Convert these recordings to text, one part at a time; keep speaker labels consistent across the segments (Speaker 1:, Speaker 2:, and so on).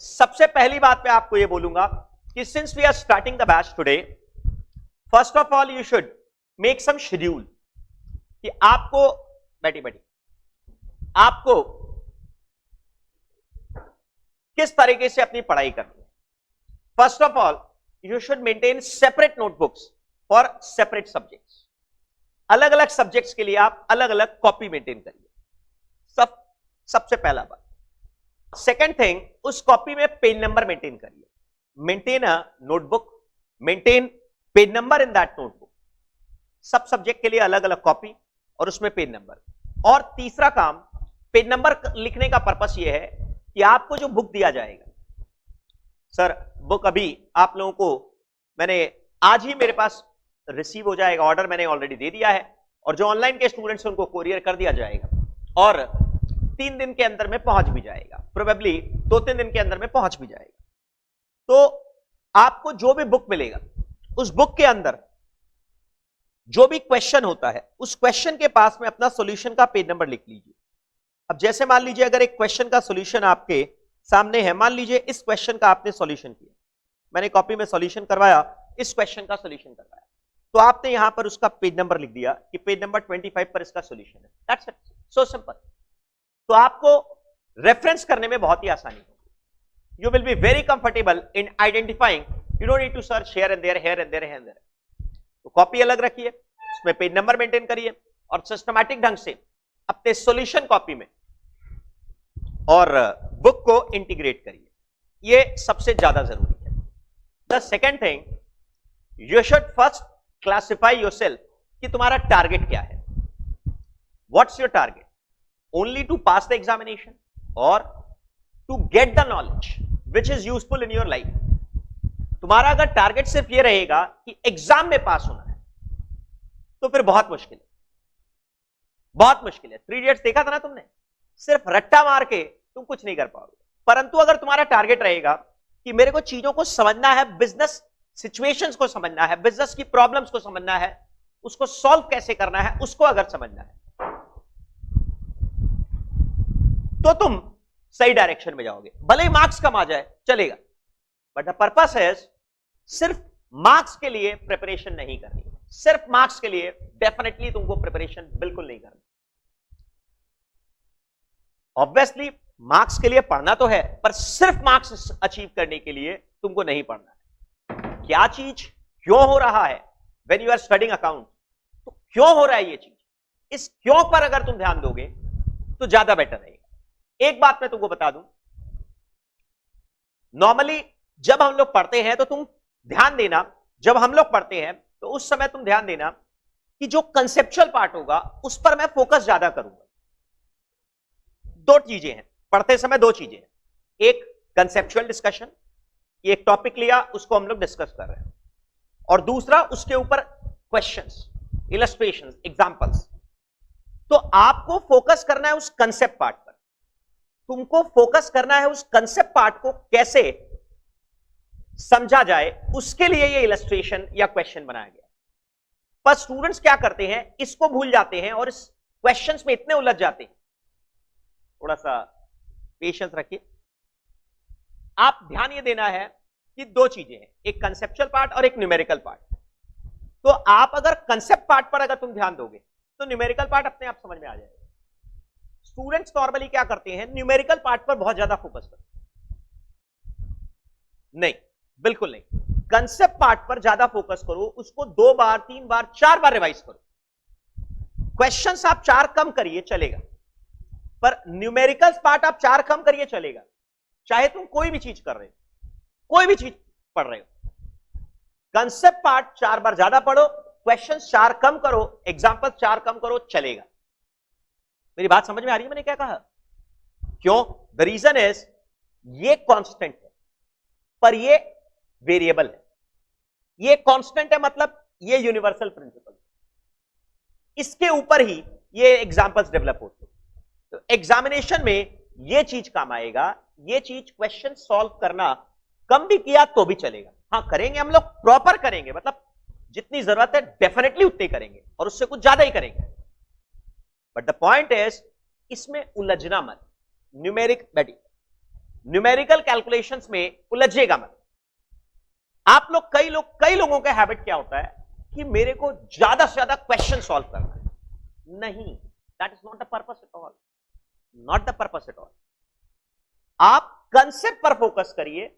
Speaker 1: सबसे पहली बात मैं आपको यह बोलूंगा कि since we are starting the batch today, first of all you should make some schedule कि आपको बैठी आपको किस तरीके से अपनी पढ़ाई करनी है। First of all you should maintain separate notebooks for separate subjects. अलग अलग सब्जेक्ट्स के लिए आप अलग अलग कॉपी मेंटेन करिए। सबसे पहला बात। सेकेंड थिंग, उस कॉपी में पेज नंबर मेंटेन करिए। Maintain a notebook, maintain page number in that notebook. सब सब्जेक्ट के लिए अलग अलग कॉपी और उसमें पेज नंबर। और तीसरा काम, पेज नंबर लिखने का पर्पस यह है कि आपको जो बुक दिया जाएगा, सर बुक अभी आप लोगों को मैंने आज ही मेरे पास रिसीव हो जाएगा, ऑर्डर मैंने ऑलरेडी दे दिया है, और जो ऑनलाइन के स्टूडेंट्स हैं उनको कोरियर कर दिया जाएगा और 3 दिन के अंदर में पहुंच भी जाएगा, प्रोबेबली 2-3 दिन के अंदर में पहुंच भी जाएगा। तो आपको जो भी बुक मिलेगा, उस बुक के अंदर जो भी क्वेश्चन होता है, उस क्वेश्चन के पास में अपना सॉल्यूशन का पेज नंबर लिख लीजिए। अब जैसे मान लीजिए अगर एक क्वेश्चन का सॉल्यूशन आपके सामने है, मान लीजिए इस क्वेश्चन का आपने सॉल्यूशन किया, मैंने कॉपी में सॉल्यूशन करवाया, इस क्वेश्चन का सॉल्यूशन करवाया, तो आपने यहां पर उसका पेज नंबर लिख दिया कि पेज नंबर 25 पर इसका सॉल्यूशन है। That's it, so simple. तो आपको रेफरेंस करने में बहुत ही आसानी होगी। You will be very comfortable in identifying, you don't need to search here and there, here and there, here and there. तो कॉपी अलग रखिए, उसमें पेज नंबर मेंटेन करिए और सिस्टमैटिक ढंग से अपने सॉल्यूशन कॉपी में और बुक को इंटीग्रेट करिए। यह सबसे ज्यादा जरूरी है। The second thing, you should first classify yourself कि तुम्हारा टारगेट क्या है। What's your target? Only to pass the examination और to get the knowledge which is useful in your life. तुम्हारा अगर टारगेट सिर्फ यह रहेगा कि एग्जाम में पास होना है, तो फिर बहुत मुश्किल है, बहुत मुश्किल है। 3 इडियट्स देखा था ना तुमने, सिर्फ रट्टा मार के तुम कुछ नहीं कर पाओगे। परंतु अगर तुम्हारा टारगेट रहेगा कि मेरे को चीजों को समझना है, बिजनेस सिचुएशंस को समझना है, बिजनेस की प्रॉब्लम्स को समझना है, उसको सॉल्व कैसे करना है, उसको अगर समझना है, तो तुम सही डायरेक्शन में जाओगे। भले ही मार्क्स कम आ जाए चलेगा, बट द पर्पस इज सिर्फ मार्क्स के लिए प्रिपरेशन नहीं करनी। सिर्फ मार्क्स के लिए डेफिनेटली तुमको प्रिपरेशन बिल्कुल नहीं करनी। ऑब्वियसली मार्क्स के लिए पढ़ना तो है, पर सिर्फ मार्क्स अचीव करने के लिए तुमको नहीं पढ़ना है। क्या चीज क्यों हो रहा है, when you are studying account, तो क्यों हो रहा है ये चीज, इस क्यों पर अगर तुम ध्यान दोगे तो ज्यादा बेटर रहेगा। एक बात मैं तुमको बता दूं, नॉर्मली जब हम लोग पढ़ते हैं तो तुम ध्यान देना, जब हम लोग पढ़ते हैं तो उस समय तुम ध्यान देना कि जो कंसेप्चुअल पार्ट होगा उस पर मैं फोकस ज्यादा करूंगा। 2 चीजें हैं पढ़ते समय, 2 चीजें हैं। एक कंसेप्चुअल डिस्कशन, एक टॉपिक लिया उसको हम लोग डिस्कस कर रहे हैं, और दूसरा उसके ऊपर क्वेश्चंस, इलस्ट्रेशंस, एग्जांपल्स। तो आपको फोकस करना है उस कंसेप्ट पार्ट पर, तुमको फोकस करना है उस कंसेप्ट पार्ट को कैसे समझा जाए, उसके लिए ये इलस्ट्रेशन या क्वेश्चन बनाया गया। पर स्टूडेंट्स क्या करते हैं, इसको भूल जाते हैं और इस क्वेश्चंस में इतने उलझ जाते हैं। थोड़ा सा पेशेंस रखिए। आप ध्यान ये देना है कि 2 चीजें हैं, एक कंसेप्चुअल पार्ट और एक न्यूमेरिकल पार्ट। तो आप अगर कंसेप्ट पार्ट पर अगर तुम ध्यान दोगे तो न्यूमेरिकल पार्ट अपने आप समझ में आ जाएगा। स्टूडेंट्स नॉर्मली क्या करते हैं, न्यूमेरिकल पार्ट पर बहुत ज्यादा फोकस करते हैं। नहीं, बिल्कुल नहीं। कंसेप्ट पार्ट पर ज्यादा फोकस करो, उसको 2 बार 3 बार 4 बार रिवाइज करो। क्वेश्चंस आप 4 कम करिए चलेगा, पर न्यूमेरिकल पार्ट आप 4 कम करिए चलेगा, चाहे तुम कोई भी चीज कर रहे हो, कोई भी चीज पढ़ रहे हो। कंसेप्ट पार्ट 4 बार ज्यादा पढ़ो, क्वेश्चंस 4 कम करो, एग्जांपल 4 कम करो, चलेगा। मेरी बात समझ में आ रही है मैंने क्या कहा? क्यों? द रीजन इज ये कांस्टेंट है पर ये वेरिएबल है। ये कांस्टेंट है मतलब ये यूनिवर्सल प्रिंसिपल, इसके ऊपर ही ये एग्जांपल्स डेवलप होते हैं। तो एग्जामिनेशन में ये चीज काम आएगा, ये चीज क्वेश्चन सॉल्व करना कम भी किया तो भी चलेगा। हाँ करेंगे हम लोग, प्रॉपर करेंगे, मतलब जितनी जरूरत है डेफिनेटली उतनी करेंगे और उससे कुछ ज्यादा ही करेंगे। बट द पॉइंट इज इसमें उलझना मत। न्यूमेरिक बैठी न्यूमेरिकल कैलकुलेशंस में उलझेगा मत। आप लोग कई लोगों का हैबिट क्या होता है कि मेरे को ज्यादा से ज्यादा क्वेश्चन सॉल्व करना है। नहीं, that is not the purpose at all, not the purpose at all. आप कंसेप्ट पर फोकस करिए।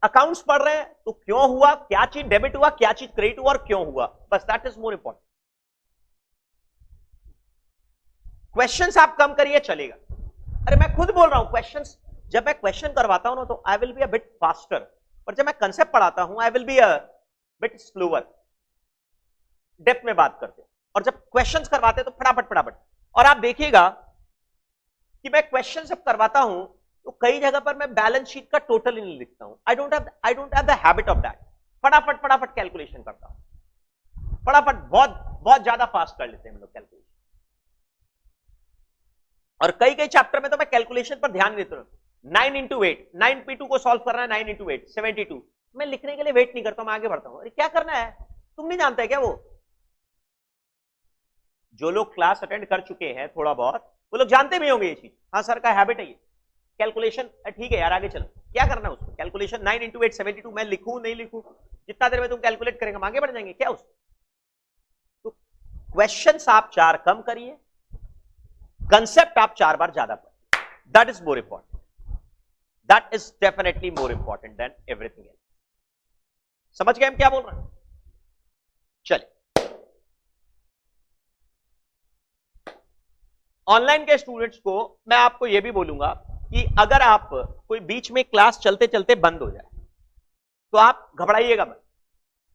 Speaker 1: अकाउंट्स पढ़ रहे हैं तो क्यों हुआ, क्या चीज डेबिट हुआ, क्या चीज क्रेडिट हुआ और क्यों हुआ, बस that is more important. Questions आप कम करिए चलेगा। अरे मैं खुद बोल रहा हूं क्वेश्चंस, जब मैं क्वेश्चन करवाता हूं ना तो I will be a bit faster, पर जब मैं कंसेप्ट पढ़ाता हूं I will be a bit slower, depth में बात करते हैं। और जब क्वेश्चंस करवाते हैं तो फटाफट फटाफट। और आप देखिएगा कि मैं क्वेश्चन जब करवाता हूं तो कई जगह पर मैं बैलेंस शीट का टोटल ही नहीं लिखता हूं। I don't have the habit of that. फटाफट फटाफट कैलकुलेशन करता हूं, फटाफट, बहुत बहुत ज्यादा फास्ट कर लेते हैं हम लोग कैलकुलेशन। और कई चैप्टर में तो मैं कैलकुलेशन पर ध्यान देता हूं। 9 into 8, 9p2 को सॉल्व करना है, 9 into 8 72। मैं लिखने के लिए वेट नहीं करता हूं, मैं आगे बढ़ता हूं। अरे क्या करना है, तुम नहीं जानते क्या? वो जो लोग क्लास अटेंड कर चुके हैं थोड़ा बहुत, वो लोग जानते भी होंगे ये चीज। हाँ सर का हैबिट है ये कैलकुलेशन। ठीक है यार, आगे चलो, क्या करना है उसको? Calculation 9 into 8 72। मैं लिखूं नहीं लिखूं, जितना देर में तुम कैलकुलेट करेंगे हम आगे बढ़ जाएंगे क्या उसको? तो क्वेश्चंस आप 4 कम करिए, कंसेप्ट आप 4 बार ज्यादा पढ़िए। That is more important, that is definitely more important than everything else. समझ गए हम क्या बोल रहे हैं? चलिए, ऑनलाइन के स्टूडेंट्स को मैं आपको यह भी बोलूंगा कि अगर आप कोई बीच में क्लास चलते चलते बंद हो जाए तो आप घबराइएगा मत।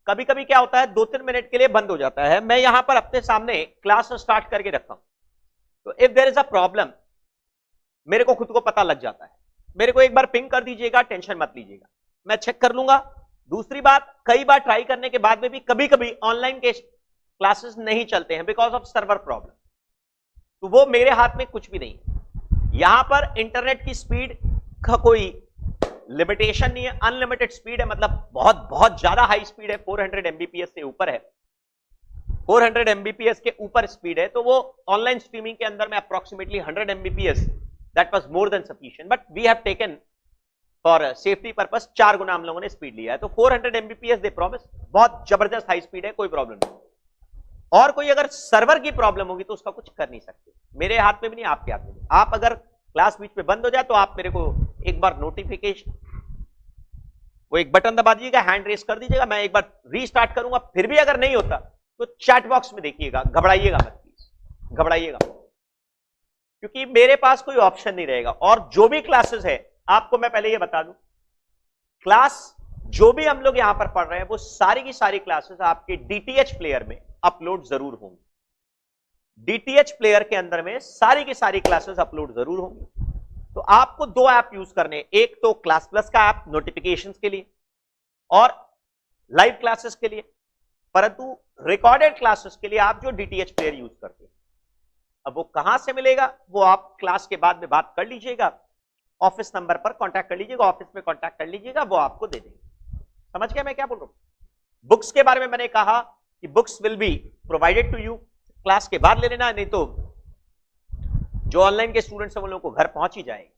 Speaker 1: कभी कभी क्या होता है 2-3 मिनट के लिए बंद हो जाता है। मैं यहां पर अपने सामने क्लास स्टार्ट करके रखा हूं, तो if there is a problem मेरे को खुद को पता लग जाता है। मेरे को एक बार पिंग कर दीजिएगा, टेंशन मत लीजिएगा, मैं चेक कर लूंगा। दूसरी बात, कई बार ट्राई करने के बाद में भी कभी कभी ऑनलाइन के क्लासेस नहीं चलते हैं बिकॉज ऑफ सर्वर प्रॉब्लम, तो वो मेरे हाथ में कुछ भी नहीं है। यहां पर इंटरनेट की स्पीड का कोई लिमिटेशन नहीं है, अनलिमिटेड स्पीड है, मतलब बहुत बहुत ज्यादा हाई स्पीड है, 400 एमबीपीएस से ऊपर है, 400 एमबीपीएस के ऊपर स्पीड है। तो वो ऑनलाइन स्ट्रीमिंग के अंदर में approximately 100 Mbps, that was more than sufficient, but we have taken for safety purpose 4 गुना हम लोगों ने स्पीड लिया है। तो 400 एमबीपीएस दे प्रॉमिस, बहुत जबरदस्त हाई स्पीड है, कोई प्रॉब्लम नहीं। और कोई अगर सर्वर की प्रॉब्लम होगी तो उसका कुछ कर नहीं सकते, मेरे हाथ में भी नहीं, आपके हाथ में भी। आप अगर क्लास बीच में बंद हो जाए तो आप मेरे को एक बार नोटिफिकेशन, वो एक बटन दबा दीजिएगा, हैंड रेस कर दीजिएगा, मैं एक बार रीस्टार्ट करूंगा। फिर भी अगर नहीं होता तो चैट बॉक्स में देखिएगा, घबराइएगा मत प्लीज, घबराइएगा, क्योंकि मेरे पास कोई ऑप्शन नहीं रहेगा। और जो भी क्लासेस है, आपको मैं पहले ये बता दूं, क्लास जो भी हम लोग यहां पर पढ़ रहे हैं वो सारी की सारी क्लासेस आपके डीटीएच प्लेयर में अपलोड जरूर होंगी। डीटीएच प्लेयर के अंदर में सारी की सारी क्लासेस अपलोड जरूर होंगी। तो आपको 2 ऐप यूज करने, एक तो क्लास प्लस का ऐप नोटिफिकेशंस के लिए और लाइव क्लासेस के लिए, परंतु रिकॉर्डेड क्लासेस के लिए आप जो डीटीएच प्लेयर यूज करते हैं, अब वो कहां से मिलेगा वो आप क्लास के बाद में बात कर लीजिएगा, ऑफिस नंबर पर कांटेक्ट कर लीजिएगा, ऑफिस में कांटेक्ट कर लीजिएगा, वो आपको दे देंगे। समझ गया मैं क्या बोल रहा हूं? बुक्स के बारे में मैंने कहा कि books will be provided to you, class के बाद ले लेना, नहीं तो जो ऑनलाइन के स्टूडेंट्स हैं उन लोगों को घर पहुंच ही जाएगी,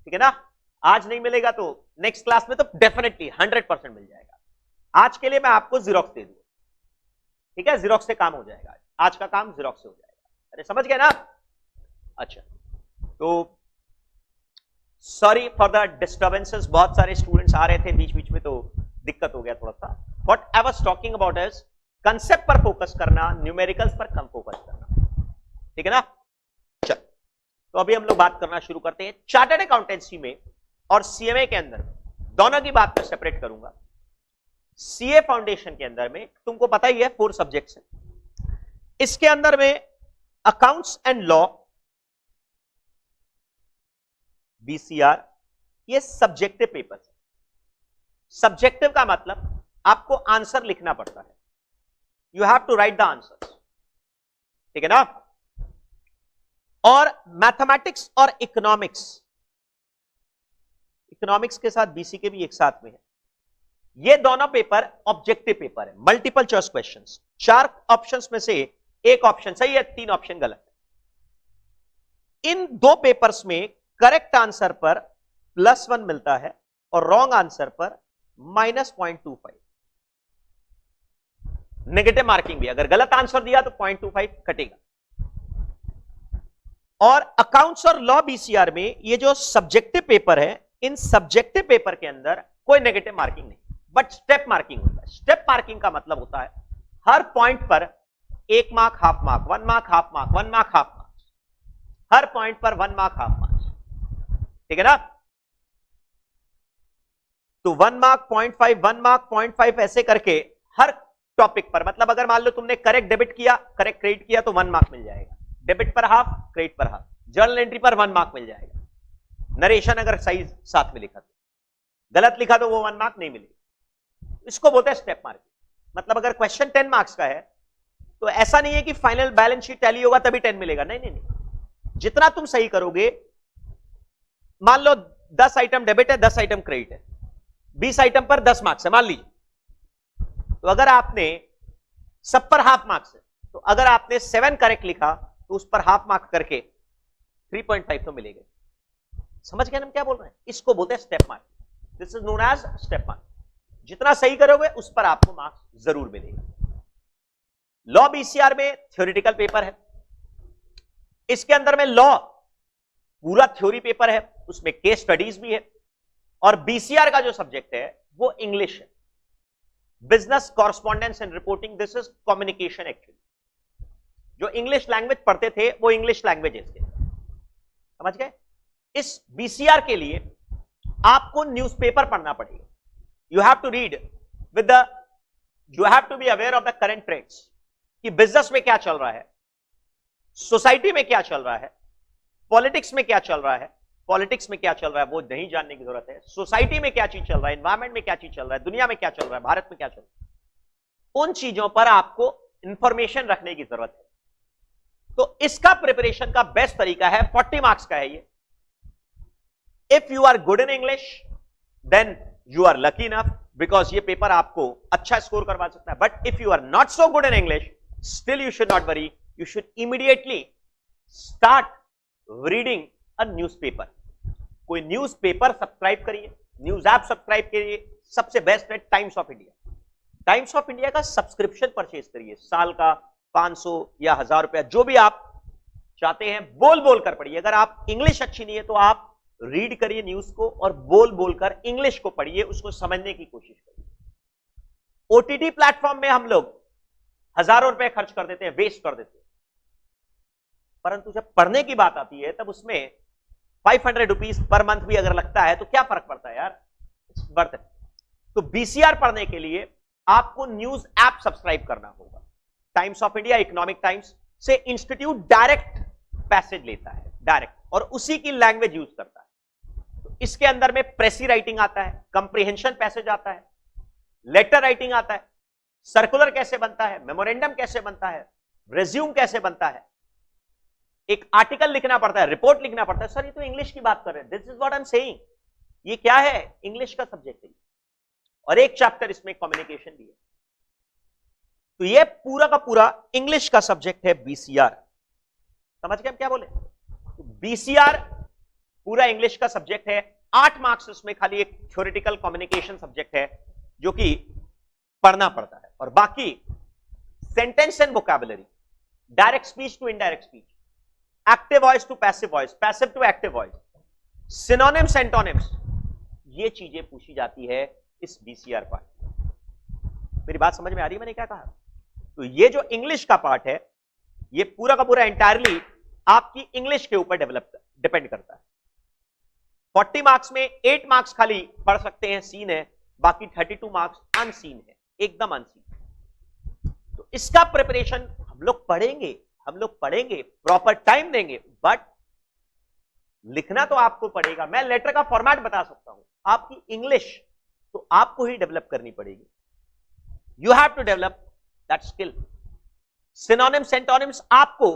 Speaker 1: ठीक है ना? आज नहीं मिलेगा तो नेक्स्ट क्लास में तो डेफिनेटली 100% मिल जाएगा। आज के लिए मैं आपको जीरोक्स दे दूंगा, ठीक है? जीरोक्स से काम हो जाएगा, आज का काम जीरोक्स से हो जाएगा। अरे समझ गए ना? अच्छा, तो सॉरी फॉर द डिस्टर्बेंसेस, बहुत सारे स्टूडेंट्स आ रहे थे बीच बीच में तो दिक्कत हो गया थोड़ा सा। What I was talking about is concept पर फोकस करना, न्यूमेरिकल्स पर कम फोकस करना, ठीक है ना? चल, तो अभी हम लोग बात करना शुरू करते हैं। चार्टर्ड अकाउंटेंसी में और सीएमए के अंदर दोनों की बात मैं सेपरेट करूंगा। सीए फाउंडेशन के अंदर में तुमको पता ही है 4 सब्जेक्ट्स हैं। इसके अंदर में अकाउंट्स एंड लॉ, बीसीआर, ये सब्जेक्टिव पेपर्स है। सब्जेक्टिव का मतलब आपको आंसर लिखना पड़ता है, you have to write the answer, ठीक है ना? और मैथमेटिक्स और इकोनॉमिक्स, इकोनॉमिक्स के साथ बीसी के भी एक साथ में है, ये दोनों पेपर ऑब्जेक्टिव पेपर है, मल्टीपल चॉइस क्वेश्चंस। 4 ऑप्शंस में से एक ऑप्शन सही है, 3 ऑप्शन गलत है। इन 2 पेपर्स में करेक्ट आंसर पर +1 मिलता है और रॉन्ग आंसर पर -0.25। नेगेटिव मार्किंग भी, अगर गलत आंसर दिया तो 0.25 कटेगा। और अकाउंट्स और लॉ बीसीआर में ये जो सब्जेक्टिव पेपर है, इन सब्जेक्टिव पेपर के अंदर कोई नेगेटिव मार्किंग नहीं, बट स्टेप मार्किंग होता है। स्टेप मार्किंग का मतलब होता है हर पॉइंट पर 1 mark, half mark, 1 mark, half mark, 1 mark, half mark, हर पॉइंट पर 1 मार्क, हाफ मार्क, ठीक है ना। तो 1 मार्क, 0.5, 1 मार्क, 0.5 ऐसे करके हर टॉपिक पर, मतलब अगर मान लो तुमने करेक्ट डेबिट किया, करेक्ट क्रेडिट किया तो 1 मार्क मिल जाएगा, डेबिट पर हाफ, क्रेडिट पर हाफ, जर्नल एंट्री पर 1 मार्क मिल जाएगा, नरेशन अगर सही साथ में लिखा तो, गलत लिखा तो वो 1 मार्क नहीं मिलेगा। इसको बोलते हैं स्टेप मार्किंग। मतलब अगर क्वेश्चन 10 मार्क्स का है तो ऐसा नहीं है कि फाइनल बैलेंस शीट टैली होगा तभी 10 मिलेगा, नहीं नहीं नहीं, जितना तुम सही करोगे, मान लो 10 आइटम डेबिट है, 10 आइटम क्रेडिट है, 20 आइटम पर 10 मार्क्स है मान लीजिए, तो अगर आपने सब पर हाफ मार्क्स है, तो अगर आपने 7 करेक्ट लिखा तो उस पर हाफ मार्क करके 3.5 तो मिलेगा। समझ गए हम क्या बोल रहे हैं? इसको बोलते हैं step mark. This is known as step mark. जितना सही करोगे उस पर आपको मार्क्स जरूर मिलेगा। लॉ बीसीआर में थ्योरेटिकल पेपर है, इसके अंदर में लॉ पूरा थ्योरी पेपर है, उसमें केस स्टडीज भी है, और बीसीआर का जो सब्जेक्ट है वो इंग्लिश है, business correspondence and reporting, this is communication. Actually जो इंग्लिश लैंग्वेज पढ़ते थे वो इंग्लिश लैंग्वेजेस थे, समझ गए। इस बीसीआर के लिए आपको न्यूज़पेपर पढ़ना पड़ेगा। You have to read with the, you have to be aware of the current trends, कि बिजनेस में क्या चल रहा है, सोसाइटी में क्या चल रहा है, पॉलिटिक्स में क्या चल रहा है। पॉलिटिक्स में क्या चल रहा है वो नहीं जानने की जरूरत है, सोसाइटी में क्या चीज चल रहा है, एनवायरमेंट में क्या चीज चल रहा है, दुनिया में क्या चल रहा है, भारत में क्या चल रहा है, उन चीजों पर आपको इंफॉर्मेशन रखने की जरूरत है। तो इसका प्रिपरेशन का बेस्ट तरीका है, 40 मार्क्स का है ये। If you are good in English then you are lucky enough, because ये पेपर आपको अच्छा स्कोर करवा सकता है। But if you are not so good in English, still you should not worry, you should immediately start reading a newspaper. कोई newspaper subscribe करिए, news app subscribe करिए, सबसे बेस्ट है Times of India. Times of India का subscription purchase करिए, साल का 500 या 1000 रुपया, जो भी आप चाहते हैं, बोल बोल कर पढ़िए। अगर आप इंग्लिश अच्छी नहीं है तो आप रीड करिए न्यूज को और बोल बोलकर इंग्लिश को पढ़िए, उसको समझने की कोशिश करिए। ओटीटी प्लेटफॉर्म में हम लोग हजारों रुपए खर्च कर देते हैं, वेस्ट कर देते हैं, परंतु जब पढ़ने की बात आती है तब उसमें 500 रुपीज पर मंथ भी अगर लगता है तो क्या फर्क पड़ता है यार, वर्थ इट। तो बीसीआर पढ़ने के लिए आपको न्यूज ऐप सब्सक्राइब करना होगा। Times of India, economic times से इंस्टीट्यूट डायरेक्ट पैसेज लेता है, डायरेक्ट, और उसी की लैंग्वेज यूज करता है। तो इसके अंदर में प्रेसी राइटिंग आता है, कंप्रीहेंशन पैसेज आता है, लेटर राइटिंग आता है, सर्कुलर कैसे बनता है, मेमोरेंडम कैसे बनता है, रेज्यूम कैसे बनता है, एक आर्टिकल लिखना पड़ता है, रिपोर्ट लिखना पड़ता है। सर ये तो इंग्लिश की बात कर रहे हैं, this is what I am saying, ये क्या है, इंग्लिश का सब्जेक्ट है, और एक चैप्टर इसमें कम्युनिकेशन भी है। तो ये पूरा का पूरा इंग्लिश का सब्जेक्ट है बीसीआर। समझ गए हम क्या बोले? तो बीसीआर पूरा इंग्लिश का सब्जेक्ट है, 8 मार्क्स उसमें खाली एक थ्योरेटिकल कम्युनिकेशन सब्जेक्ट है जो कि पढ़ना पड़ता है, और बाकी sentence and vocabulary, direct speech to indirect speech, active voice to passive voice, passive to active voice, synonyms antonyms, ये चीजें पूछी जाती है इस बीसीआर पार्ट। मेरी बात समझ में आ रही है मैंने क्या कहा? तो ये जो इंग्लिश का पार्ट है ये पूरा का पूरा एंटायरली आपकी इंग्लिश के ऊपर डिपेंड करता है। 40 मार्क्स में 8 मार्क्स खाली पढ़ सकते हैं, सीन है, बाकी 32 मार्क्स अनसीन है, एकदम अनसीन। तो इसका प्रिपरेशन हम लोग पढ़ेंगे, प्रॉपर टाइम देंगे, बट लिखना तो आपको पड़ेगा। मैं लेटर का फॉर्मेट बता सकता हूं, आपकी इंग्लिश तो आपको ही डेवलप करनी पड़ेगी। You have to develop that skill. Synonyms antonyms आपको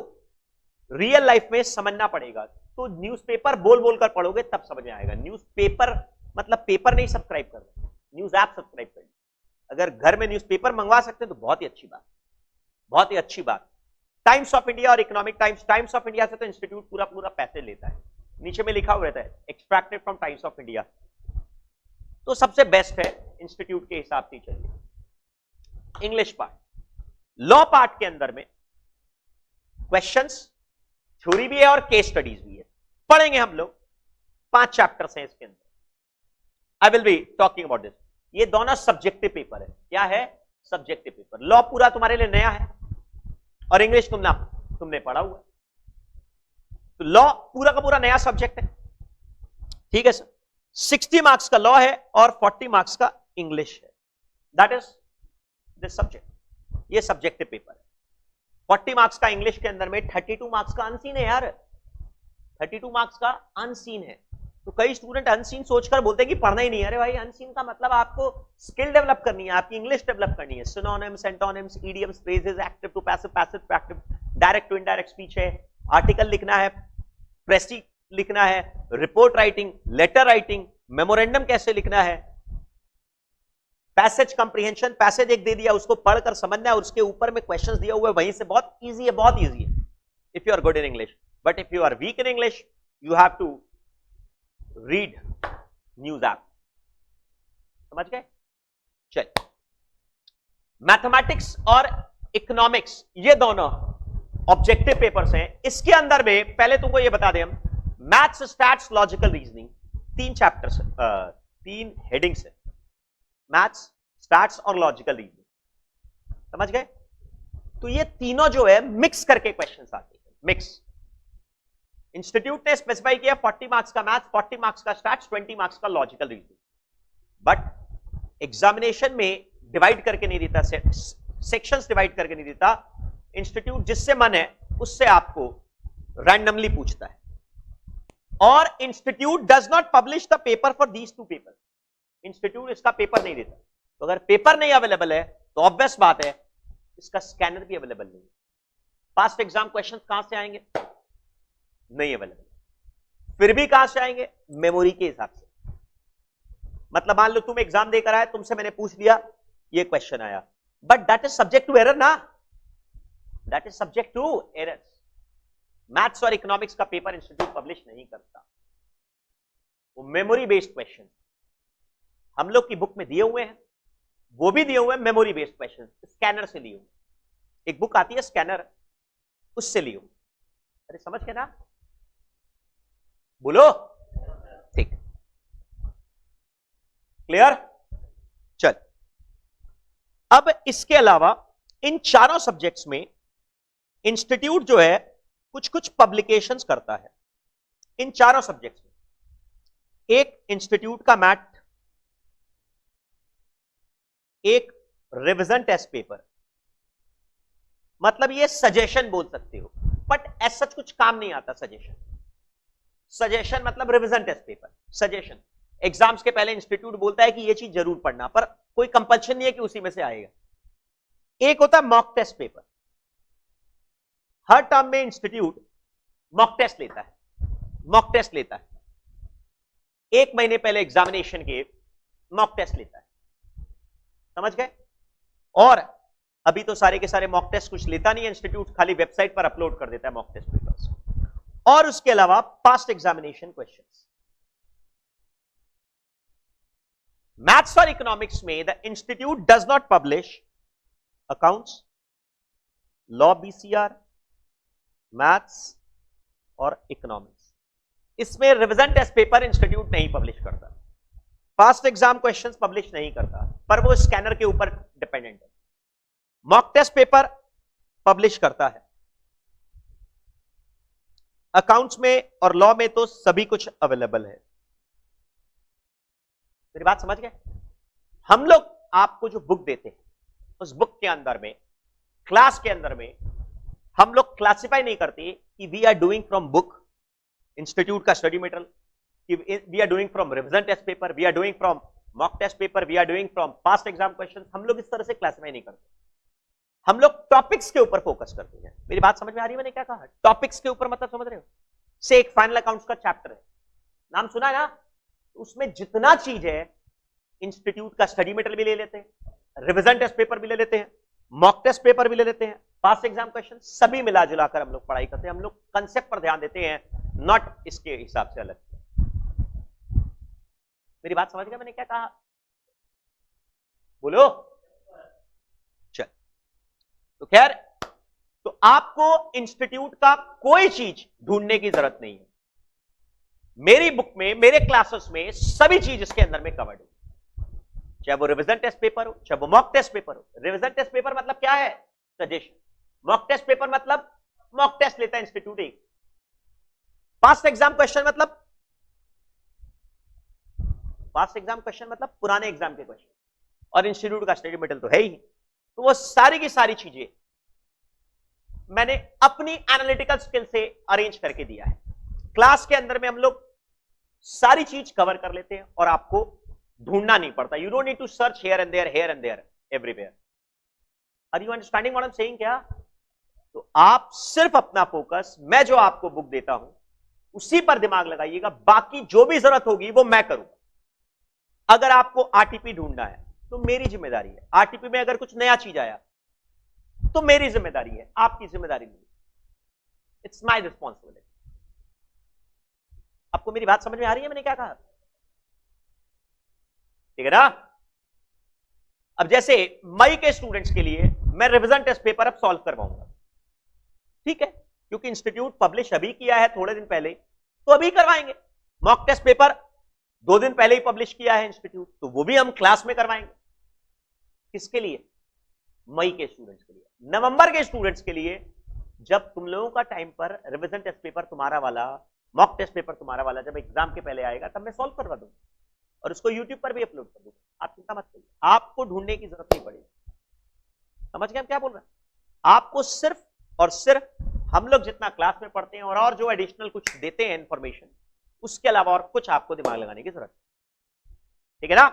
Speaker 1: रियल लाइफ में समझना पड़ेगा। तो न्यूज़पेपर बोल बोलकर पढ़ोगे तब समझ में आएगा। न्यूज़पेपर मतलब पेपर नहीं सब्सक्राइब करना, न्यूज ऐप सब्सक्राइब करना। अगर घर में न्यूज़पेपर मंगवा सकते हैं तो बहुत ही अच्छी बात, बहुत ही अच्छी बात। टाइम्स ऑफ इंडिया और economic times, times of India से तो इंस्टीट्यूट पूरा पूरा पैसे लेता है, नीचे में लिखा हुआ रहता है extracted from times of India. तो सबसे बेस्ट है इंस्टीट्यूट के हिसाब से चलिए। इंग्लिश पार्ट, लॉ पार्ट के अंदर में क्वेश्चंस, थ्योरी भी है और केस स्टडीज भी है। पढ़ेंगे हम लोग, 5 चैप्टर्स हैं इसके अंदर। I will be talking about this. ये दोनों सब्जेक्टिव पेपर है। क्या है? Subjective paper. लॉ पूरा तुम्हारे लिए नया है और इंग्लिश तुमने पढ़ा हुआ है, तो लॉ पूरा का पूरा नया सब्जेक्ट है। ठीक है सर। 60 मार्क्स का लॉ है और 40 मार्क्स का इंग्लिश है। That is this subject. ये सब्जेक्टिव पेपर है। 40 मार्क्स का इंग्लिश के अंदर में 32 मार्क्स का अनसीन है यार। 32 मार्क्स का अनसीन है। तो कई स्टूडेंट अनसीन सोचकर बोलते हैं कि पढ़ना ही नहीं है। अरे भाई, अनसीन का मतलब आपको स्किल डेवलप करनी है, आपकी इंग्लिश डेवलप करनी है। Synonyms, antonyms, idioms, phrases, active to passive, passive to active, direct to indirect speech है, आर्टिकल लिखना है, प्रेसी लिखना है, report writing, letter writing, memorandum कैसे लिखना है, पैसेज कंप्रीहेंशन, पैसेज एक दे दिया उसको पढ़कर समझना है और उसके ऊपर में क्वेश्चंस दिया हुआ है वहीं से। बहुत इजी है, बहुत इजी है if you are good in English. But if you are weak in English you have to read news app. समझ गए? चल, मैथमेटिक्स और इकोनॉमिक्स ये दोनों ऑब्जेक्टिव पेपर्स हैं। इसके अंदर में पहले तुमको ये बता दें हम, maths, stats, logical reasoning, 3 chapters, 3 headings है। मैथ्स, स्टैट्स और लॉजिकल रीजनिंग। समझ गए? तो ये तीनों जो है मिक्स करके क्वेश्चंस आते हैं। मिक्स इंस्टीट्यूट ने स्पेसिफाई किया 40 मार्क्स का मैथ्स, 40 मार्क्स का स्टैट्स, 20 मार्क्स का लॉजिकल रीजनिंग। बट एग्जामिनेशन में डिवाइड करके नहीं देता, सेक्शंस डिवाइड करके नहीं देता। इंस्टीट्यूट जिससे मन है उससे आपको रैंडमली पूछता है। और institute does not publish the paper for these 2 paper. Institute इसका पेपर नहीं देता। तो अगर पेपर नहीं अवेलेबल है तो ऑब्वियस बात है इसका स्कैनर भी अवेलेबल नहीं है। पास्ट एग्जाम क्वेश्चंस कहां से आएंगे? नहीं अवेलेबल। फिर भी कहां से आएंगे? मेमोरी के हिसाब से। मतलब मान लो तुम एग्जाम देकर आए, तुमसे मैंने पूछ लिया, ये क्वेश्चन आया, but that is subject to error ना, that is subject to error. Maths और इकोनॉमिक्स का पेपर इंस्टीट्यूट पब्लिश नहीं करता, वो मेमोरी बेस्ड क्वेश्चन हम लोग की बुक में दिए हुए हैं, वो भी दिए हुए हैं मेमोरी बेस्ड क्वेश्चन, स्कैनर से लिए हुए। एक बुक आती है स्कैनर, उससे लिए हुए। अरे समझ के ना, बोलो। ठीक, क्लियर? चल, अब इसके अलावा इन चारों सब्जेक्ट्स में इंस्टीट्यूट जो है कुछ कुछ पब्लिकेशंस करता है। इन चारों सब्जेक्ट्स में एक इंस्टीट्यूट का मैथ, एक रिवीजन टेस्ट पेपर, मतलब ये सजेशन बोल सकते हो, बट ऐसा कुछ काम नहीं आता। सजेशन मतलब revision test paper, suggestion. Exams के पहले इंस्टीट्यूट बोलता है कि ये चीज जरूर पढ़ना, पर कोई कंपल्शन नहीं है कि उसी में से आएगा। एक होता है मॉक टेस्ट पेपर। हर टर्म में इंस्टीट्यूट मॉक टेस्ट लेता है। 1 महीने पहले एग्जामिनेशन के मॉक टेस्ट लेता है। समझ गए? और अभी तो सारे के सारे मॉक टेस्ट कुछ लेता नहीं है इंस्टीट्यूट, खाली वेबसाइट पर अपलोड कर देता है मॉक टेस्ट पेपर्स। और उसके अलावा पास्ट एग्जामिनेशन क्वेश्चंस। मैथ्स और इकोनॉमिक्स में the institute does not publish accounts, law, BCR, maths और इकोनॉमिक्स। इसमें रिवीजन टेस्ट पेपर इंस्टीट्यूट नहीं पब्लिश करता, पास्ट एग्जाम क्वेश्चंस पब्लिश नहीं करता, पर वो स्कैनर के ऊपर डिपेंडेंट है। मॉक टेस्ट पेपर पब्लिश करता है। अकाउंट्स में और लॉ में तो सभी कुछ अवेलेबल है। मेरी बात समझ गए? हम लोग आपको जो बुक देते हैं उस बुक के अंदर में, क्लास के अंदर में हम लोग क्लासिफाई नहीं करते कि we are doing from book, institute का study material, we are doing from revision test paper, we are doing from mock test paper, we are doing from past exam questions. हम लोग इस तरह से क्लासिफाई नहीं करते। हम लोग टॉपिक्स के ऊपर फोकस करते हैं। मेरी बात समझ में आ रही है? मैंने क्या कहा? टॉपिक्स के ऊपर मतलब समझ रहे हो? से एक फाइनल अकाउंट्स का चैप्टर है, नाम सुना है ना? उसमें जितना चीज है इंस्टीट्यूट का स्टडी मटेरियल भी ले लेते हैं, रिवीजन टेस्ट पेपर भी ले लेते हैं, मॉक टेस्ट पेपर भी ले लेते हैं, पास एग्जाम क्वेश्चन सभी मिला जुलाकर हम लोग पढ़ाई करते हैं, हम लोग कंसेप्ट पर ध्यान देते हैं, नॉट इसके हिसाब से अलग। मेरी बात समझ गए मैंने क्या कहा? बोलो। चल, तो खैर, तो आपको इंस्टीट्यूट का कोई चीज ढूंढने की जरूरत नहीं है। मेरी बुक में, मेरे क्लासेस में सभी चीज इसके अंदर में कवर्ड है, चाहे वो रिवीजन टेस्ट पेपर हो, चाहे वो मॉक टेस्ट पेपर हो। रिवीजन टेस्ट पेपर मतलब क्या है? सजेशन। मॉक टेस्ट पेपर मतलब मॉक टेस्ट लेता है इंस्टीट्यूट एक। पास्ट एग्जाम क्वेश्चन मतलब पुराने एग्जाम के क्वेश्चन, और इंस्टीट्यूट का स्टडी मटेरियल तो है ही। तो वो सारी की सारी चीजें मैंने अपनी एनालिटिकल स्किल से अरेंज करके दिया है। क्लास के अंदर में हम लोग सारी चीज कवर कर लेते हैं और आपको ढूंढना नहीं पड़ता। You don't need to search here and there, everywhere. Are you understanding what I am saying क्या? तो आप सिर्फ अपना फोकस, मैं जो आपको बुक देता हूं उसी पर दिमाग लगाइएगा, बाकी जो भी जरूरत होगी वो मैं करूंगा। अगर आपको आरटीपी ढूंढना है तो मेरी जिम्मेदारी है, आरटीपी में अगर कुछ नया चीज आया तो मेरी जिम्मेदारी है, आपकी जिम्मेदारी नहीं। It's my responsibility. आपको मेरी बात समझ में आ रही है मैंने क्या कहा? ठीक है ना? अब जैसे मई के स्टूडेंट्स के लिए मैं रिवीजन टेस्ट पेपर अब सॉल्व करवाऊंगा, ठीक है, क्योंकि इंस्टीट्यूट पब्लिश अभी किया है थोड़े दिन पहले, तो अभी करवाएंगे। मॉक टेस्ट पेपर 2 दिन पहले ही पब्लिश किया है इंस्टीट्यूट, तो वो भी हम क्लास में करवाएंगे। किसके लिए? मई के स्टूडेंट्स के लिए। नवंबर के स्टूडेंट्स के लिए जब तुम लोगों का टाइम पर रिवीजन टेस्ट पेपर तुम्हारा वाला, मॉक टेस्ट पेपर तुम्हारा वाला जब एग्जाम के पहले आएगा तब मैं सॉल्व करवा दूंगा और उसको यूट्यूब पर भी अपलोड कर दूंगा। आप चिंता मत करिए, आपको ढूंढने की जरूरत नहीं पड़ेगी। समझ गए हम क्या बोल रहे हैं? आपको सिर्फ और सिर्फ हम लोग जितना क्लास में पढ़ते हैं और जो एडिशनल कुछ देते हैं इंफॉर्मेशन, उसके अलावा और कुछ आपको दिमाग लगाने की जरूरत है, ठीक है ना?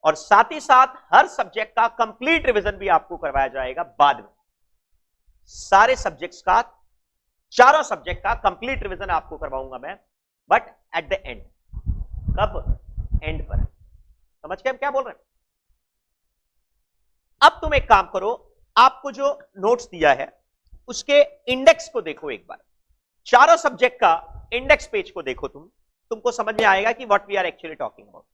Speaker 1: और साथ ही साथ हर सब्जेक्ट का कंप्लीट रिवीजन भी आपको करवाया जाएगा बाद में। सारे सब्जेक्ट्स का, चारों सब्जेक्ट का कंप्लीट रिवीजन आपको करवाऊंगा मैं, बट एट द एंड। कब? एंड पर। समझ के हम क्या बोल रहे हैं? अब तुम एक काम करो, आपको जो नोट्स दिया है उसके इंडेक्स को देखो एक बार। चारों सब्जेक्ट का इंडेक्स पेज को देखो, तुमको समझ में आएगा कि what we are actually talking about.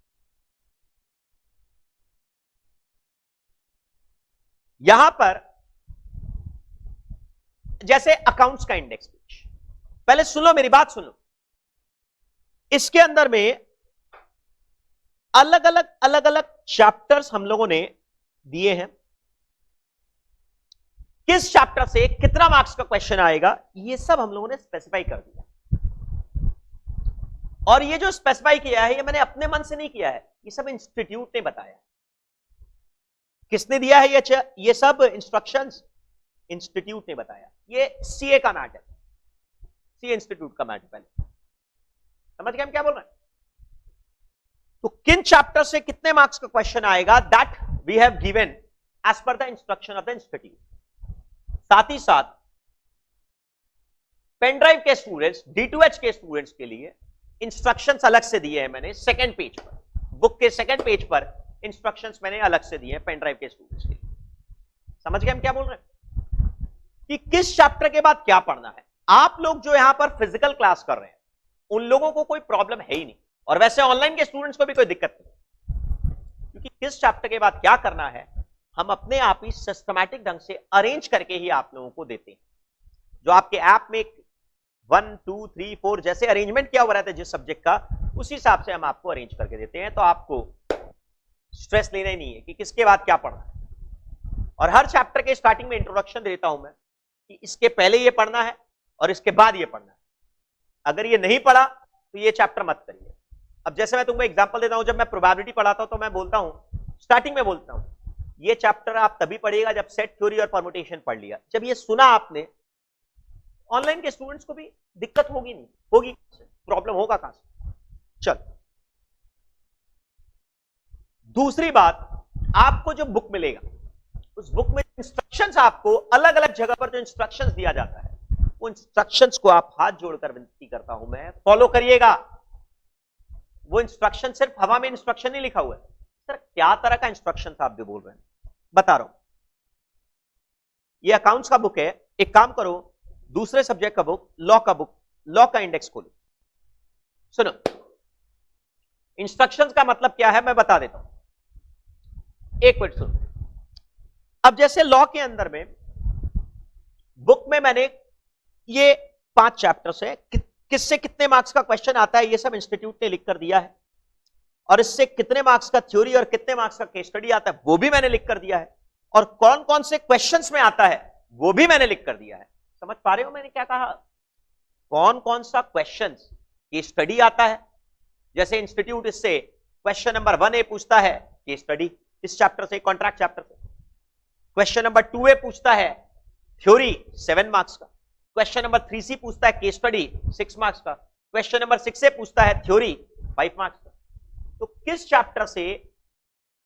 Speaker 1: यहां पर जैसे अकाउंट्स का इंडेक्स पेज, पहले सुनो मेरी बात सुनो। इसके अंदर में अलग अलग चैप्टर्स हम लोगों ने दिए हैं। किस चैप्टर से कितना मार्क्स का क्वेश्चन आएगा ये सब हम लोगों ने स्पेसिफाई कर दिया। और ये जो स्पेसिफाई किया है ये मैंने अपने मन से नहीं किया है, ये सब इंस्टीट्यूट ने बताया। किसने दिया है ये सब इंस्ट्रक्शंस? इंस्टीट्यूट ने बताया। ये सीए का मैटर, सीए इंस्टीट्यूट का मैटर। पहले समझ गए हम क्या बोल रहे हैं? तो किन चैप्टर से कितने मार्क्स का क्वेश्चन आएगा, that we have given as per the instruction of the institute. साथ ही साथ पेन ड्राइव के स्टूडेंट्स, D2H के स्टूडेंट्स के लिए इंस्ट्रक्शंस अलग से दिए हैं मैंने सेकंड पेज पर, बुक के सेकंड पेज पर इंस्ट्रक्शंस मैंने अलग से दिए हैं पेन ड्राइव के स्टूडेंट्स के लिए। समझ गए हम क्या बोल रहे हैं कि किस चैप्टर के बाद क्या पढ़ना है। आप लोग जो यहां पर फिजिकल क्लास कर रहे हैं उन लोगों को कोई प्रॉब्लम है ही नहीं, और वैसे ऑनलाइन के स्टूडेंट्स को भी कोई दिक्कत नहीं, क्योंकि किस चैप्टर के बाद क्या करना है हम अपने आप ही सिस्टमैटिक ढंग से अरेंज करके ही आप लोगों को देते हैं। जो आपके ऐप में 1 2 3 4 जैसे अरेंजमेंट किया हुआ रहता है जिस सब्जेक्ट का, उसी हिसाब से हम आपको अरेंज करके देते हैं। तो आपको स्ट्रेस लेना ही नहीं है कि किसके बाद क्या पढ़ना है। और हर चैप्टर के स्टार्टिंग में इंट्रोडक्शन देता हूं मैं कि इसके पहले ये पढ़ना है और इसके बाद ये पढ़ना है। अगर ये नहीं पढ़ा तो ये चैप्टर मत करिए। अब जैसे मैं तुमको एग्जांपल देता हूं, जब मैं प्रोबेबिलिटी पढ़ाता हूं तो मैं बोलता हूं, स्टार्टिंग में बोलता हूं ये चैप्टर आप तभी पढ़िएगा जब सेट थ्योरी और परम्यूटेशन पढ़ लिया। जब ये सुना आपने, ऑनलाइन के स्टूडेंट्स को भी दिक्कत होगी नहीं होगी, प्रॉब्लम होगा कहां से? चल, दूसरी बात, आपको जो बुक मिलेगा उस बुक में इंस्ट्रक्शंस, आपको अलग अलग जगह पर जो इंस्ट्रक्शंस दिया जाता है वो इंस्ट्रक्शंस को आप हाथ जोड़कर विनती करता हूं मैं, फॉलो करिएगा। वो इंस्ट्रक्शन सिर्फ हवा में इंस्ट्रक्शन नहीं लिखा हुआ है। सर क्या तरह का इंस्ट्रक्शन था आप जो बोल रहे हैं? बता रहा हूं। ये अकाउंट्स का बुक है, एक काम करो, दूसरे सब्जेक्ट का बुक, लॉ का बुक, लॉ का इंडेक्स खोलो। सुनो, इंस्ट्रक्शंस का मतलब क्या है मैं बता देता हूं, एक मिनट सुनो। अब जैसे लॉ के अंदर में बुक में मैंने ये 5 चैप्टर्स है, किससे कितने मार्क्स का क्वेश्चन आता है ये सब इंस्टीट्यूट ने लिख कर दिया है, और इससे कितने मार्क्स का थ्योरी और कितने मार्क्स का केस स्टडी आता है वो भी मैंने लिख कर दिया है, और कौन कौन से क्वेश्चंस में आता है वो भी मैंने लिख कर दिया है। समझ पा रहे हो मैंने क्या कहा? कौन कौन सा क्वेश्चंस केस स्टडी आता है, जैसे इंस्टीट्यूट इससे क्वेश्चन नंबर 1A पूछता है केस स्टडी इस चैप्टर से, कॉन्ट्रैक्ट चैप्टर से। क्वेश्चन नंबर 2A पूछता है थ्योरी 7 मार्क्स का, क्वेश्चन नंबर 3C पूछता है केस स्टडी 6 मार्क्स का, क्वेश्चन नंबर 6A पूछता है थ्योरी 5 मार्क्स का। तो किस चैप्टर से,